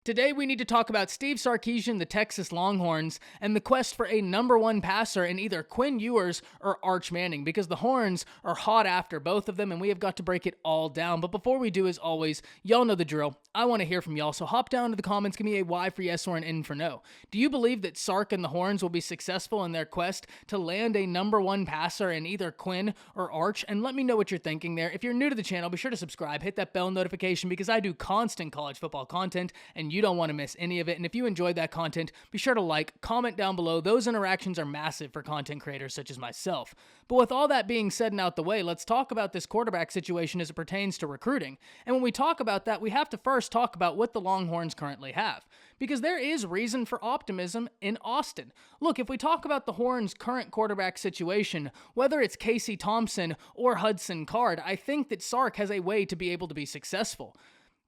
Today, we need to talk about Steve Sarkisian, the Texas Longhorns, and the quest for a number one passer in either Quinn Ewers or Arch Manning, because the Horns are hot after both of them, and we have got to break it all down. But before we do, as always, y'all know the drill. I want to hear from y'all, so hop down to the comments, give me a Y for yes or an N for no. Do you believe that Sark and the Horns will be successful in their quest to land a number one passer in either Quinn or Arch? And let me know what you're thinking there. If you're new to the channel, be sure to subscribe, hit that bell notification, because I do constant college football content, and you don't want to miss any of it. And if you enjoyed that content, be sure to like, comment down below. Those interactions are massive for content creators such as myself. But with all that being said and out the way, let's talk about this quarterback situation as it pertains to recruiting. And when we talk about that, we have to first talk about what the Longhorns currently have, because there is reason for optimism in Austin. Look, if we talk about the Horns' current quarterback situation, whether it's Casey Thompson or Hudson Card, I think that Sark has a way to be able to be successful.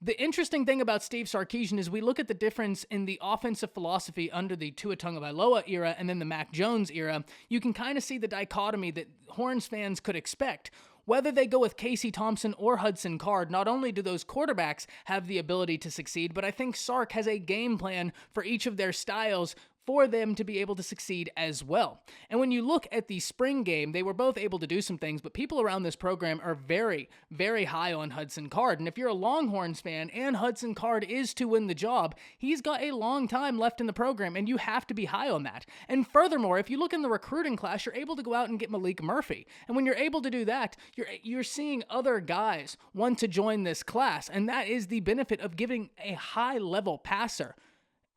The interesting thing about Steve Sarkisian is we look at the difference in the offensive philosophy under the Tua Tagovailoa era and then the Mac Jones era. You can kind of see the dichotomy that Horns fans could expect. Whether they go with Casey Thompson or Hudson Card, not only do those quarterbacks have the ability to succeed, but I think Sark has a game plan for each of their styles for them to be able to succeed as well. And when you look at the spring game, they were both able to do some things, but people around this program are very, very high on Hudson Card. And if you're a Longhorns fan and Hudson Card is to win the job, he's got a long time left in the program, and you have to be high on that. And furthermore, if you look in the recruiting class, you're able to go out and get Malik Murphy. And when you're able to do that, you're seeing other guys want to join this class, and that is the benefit of giving a high-level passer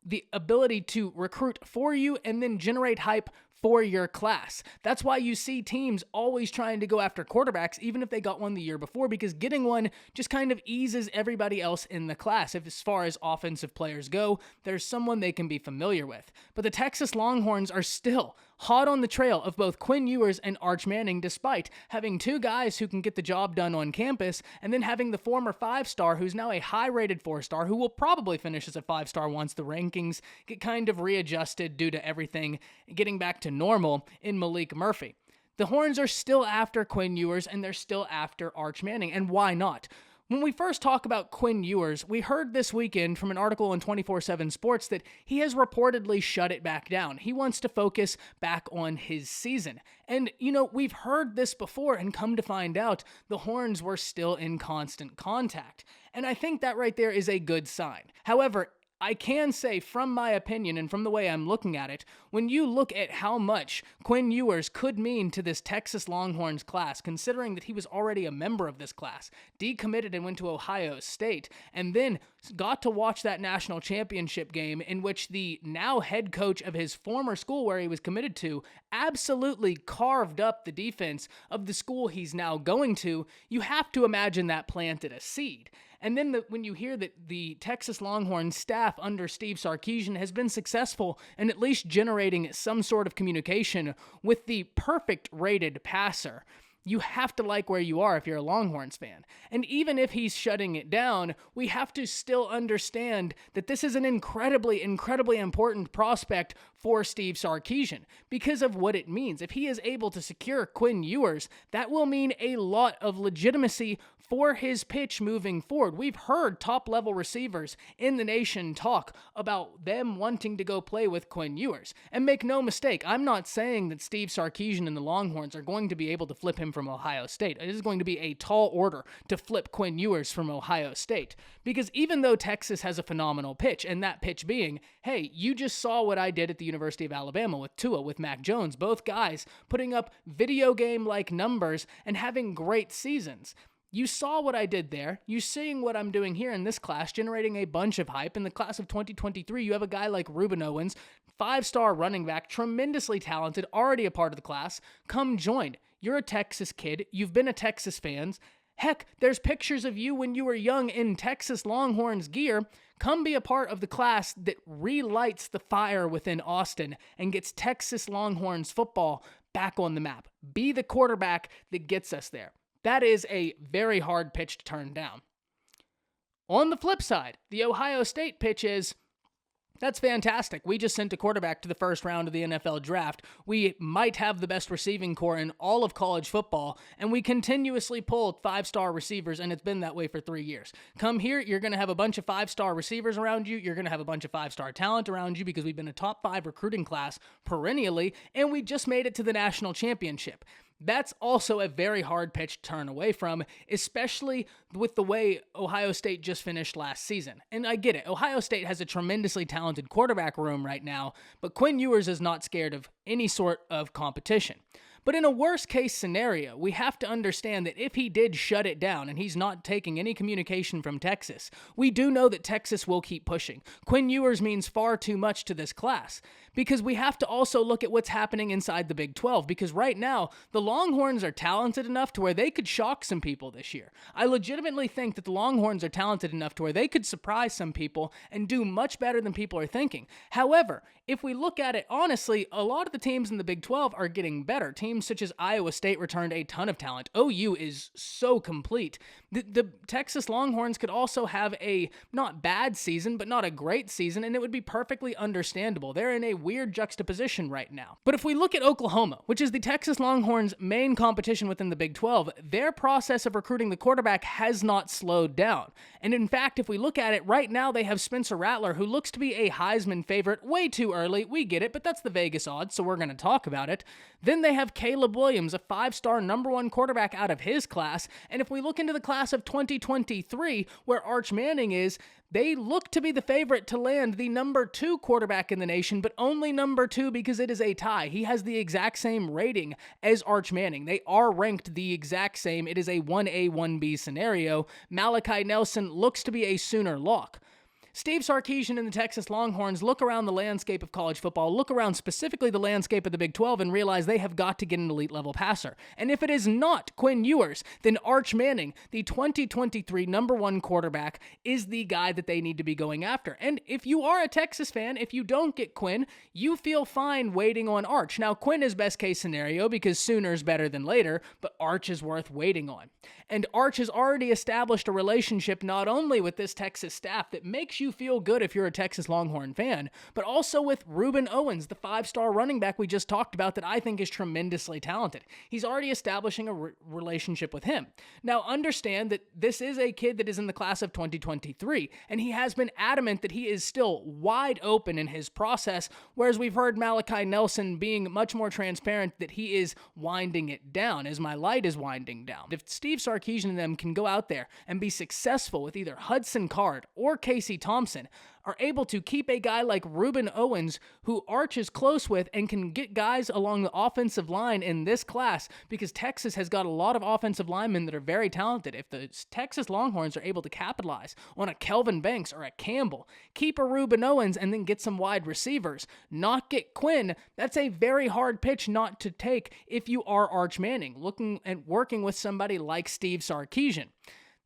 the ability to recruit for you and then generate hype for your class. That's why you see teams always trying to go after quarterbacks, even if they got one the year before, because getting one just kind of eases everybody else in the class. If as far as offensive players go, there's someone they can be familiar with. But the Texas Longhorns are still hot on the trail of both Quinn Ewers and Arch Manning, despite having two guys who can get the job done on campus, and then having the former 5-star who's now a high-rated 4-star who will probably finish as a 5-star once the rankings get kind of readjusted due to everything getting back to normal in Malik Murphy. The Horns are still after Quinn Ewers, and they're still after Arch Manning, and why not? When we first talk about Quinn Ewers, we heard this weekend from an article in 24/7 Sports that he has reportedly shut it back down. He wants to focus back on his season. And, we've heard this before, and come to find out, the Horns were still in constant contact. And I think that right there is a good sign. However, I can say from my opinion and from the way I'm looking at it, when you look at how much Quinn Ewers could mean to this Texas Longhorns class, considering that he was already a member of this class, decommitted and went to Ohio State, and then got to watch that national championship game in which the now head coach of his former school where he was committed to absolutely carved up the defense of the school he's now going to, you have to imagine that planted a seed. And then when you hear that the Texas Longhorns staff under Steve Sarkisian has been successful in at least generating some sort of communication with the perfect rated passer, you have to like where you are if you're a Longhorns fan. And even if he's shutting it down, we have to still understand that this is an incredibly, incredibly important prospect for Steve Sarkisian because of what it means. If he is able to secure Quinn Ewers, that will mean a lot of legitimacy for his pitch moving forward. We've heard top-level receivers in the nation talk about them wanting to go play with Quinn Ewers. And make no mistake, I'm not saying that Steve Sarkisian and the Longhorns are going to be able to flip him from Ohio State. It is going to be a tall order to flip Quinn Ewers from Ohio State. Because even though Texas has a phenomenal pitch, and that pitch being, hey, you just saw what I did at the University of Alabama with Tua, with Mac Jones, both guys putting up video game-like numbers and having great seasons. You saw what I did there. You're seeing what I'm doing here in this class, generating a bunch of hype. In the class of 2023, you have a guy like Ruben Owens, 5-star running back, tremendously talented, already a part of the class. Come join. You're a Texas kid. You've been a Texas fan. Heck, there's pictures of you when you were young in Texas Longhorns gear. Come be a part of the class that relights the fire within Austin and gets Texas Longhorns football back on the map. Be the quarterback that gets us there. That is a very hard pitch to turn down. On the flip side, the Ohio State pitch is, That's fantastic. We just sent a quarterback to the first round of the NFL draft. We might have the best receiving core in all of college football, and we continuously pull 5-star receivers, and it's been that way for 3 years. Come here, you're going to have a bunch of 5-star receivers around you. You're going to have a bunch of 5-star talent around you because we've been a top 5 recruiting class perennially, and we just made it to the national championship. That's also a very hard pitch to turn away from, especially with the way Ohio State just finished last season. And I get it. Ohio State has a tremendously talented quarterback room right now, but Quinn Ewers is not scared of any sort of competition. But in a worst case scenario, we have to understand that if he did shut it down and he's not taking any communication from Texas, we do know that Texas will keep pushing. Quinn Ewers means far too much to this class because we have to also look at what's happening inside the Big 12 because right now, the Longhorns are talented enough to where they could shock some people this year. I legitimately think that the Longhorns are talented enough to where they could surprise some people and do much better than people are thinking. However, if we look at it honestly, a lot of the teams in the Big 12 are getting better. Teams such as Iowa State returned a ton of talent. OU is so complete. The Texas Longhorns could also have a not bad season, but not a great season, and it would be perfectly understandable. They're in a weird juxtaposition right now. But if we look at Oklahoma, which is the Texas Longhorns' main competition within the Big 12, their process of recruiting the quarterback has not slowed down. And in fact, if we look at it right now, they have Spencer Rattler, who looks to be a Heisman favorite way too early. We get it, but that's the Vegas odds, so we're going to talk about it. Then they have Caleb Williams, a 5-star number 1 quarterback out of his class. And if we look into the class of 2023, where Arch Manning is, they look to be the favorite to land the number 2 quarterback in the nation, but only number 2 because it is a tie. He has the exact same rating as Arch Manning. They are ranked the exact same. It is a 1A, 1B scenario. Malachi Nelson looks to be a Sooner lock. Steve Sarkisian and the Texas Longhorns look around the landscape of college football, look around specifically the landscape of the Big 12, and realize they have got to get an elite-level passer. And if it is not Quinn Ewers, then Arch Manning, the 2023 number 1 quarterback, is the guy that they need to be going after. And if you are a Texas fan, if you don't get Quinn, you feel fine waiting on Arch. Now, Quinn is best case scenario because sooner is better than later, but Arch is worth waiting on. And Arch has already established a relationship not only with this Texas staff that makes you feel good if you're a Texas Longhorn fan, but also with Reuben Owens, the 5-star running back we just talked about that I think is tremendously talented. He's already establishing a relationship with him. Now, understand that this is a kid that is in the class of 2023, and he has been adamant that he is still wide open in his process, whereas we've heard Malachi Nelson being much more transparent that he is winding it down, as my light is winding down. If Steve Sarkisian and them can go out there and be successful with either Hudson Card or Casey Thompson, are able to keep a guy like Reuben Owens, who Arch is close with, and can get guys along the offensive line in this class, because Texas has got a lot of offensive linemen that are very talented. If the Texas Longhorns are able to capitalize on a Kelvin Banks or a Campbell, keep a Reuben Owens, and then get some wide receivers, not get Quinn, that's a very hard pitch not to take if you are Arch Manning, looking and working with somebody like Steve Sarkisian.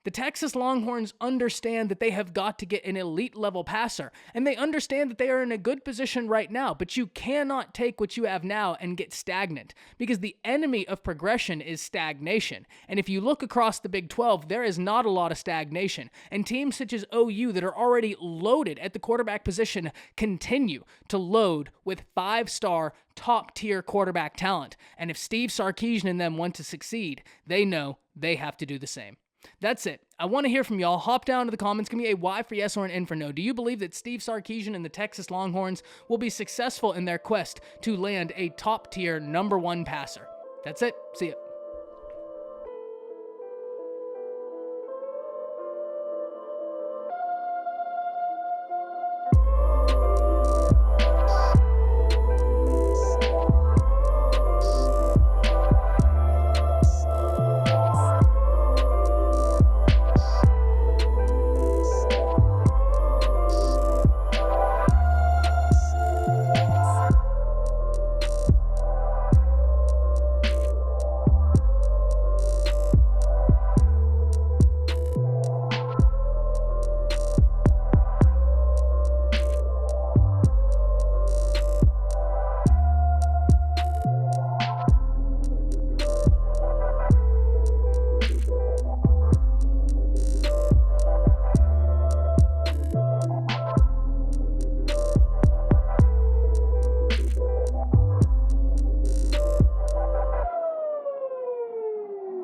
The Texas Longhorns understand that they have got to get an elite level passer, and they understand that they are in a good position right now, but you cannot take what you have now and get stagnant, because the enemy of progression is stagnation. And if you look across the Big 12, there is not a lot of stagnation, and teams such as OU that are already loaded at the quarterback position continue to load with 5-star top-tier quarterback talent. And if Steve Sarkisian and them want to succeed, they know they have to do the same. That's it. I want to hear from y'all. Hop down to the comments. Give me a Y for yes or an N for no. Do you believe that Steve Sarkisian and the Texas Longhorns will be successful in their quest to land a top-tier number 1 passer? That's it. See ya.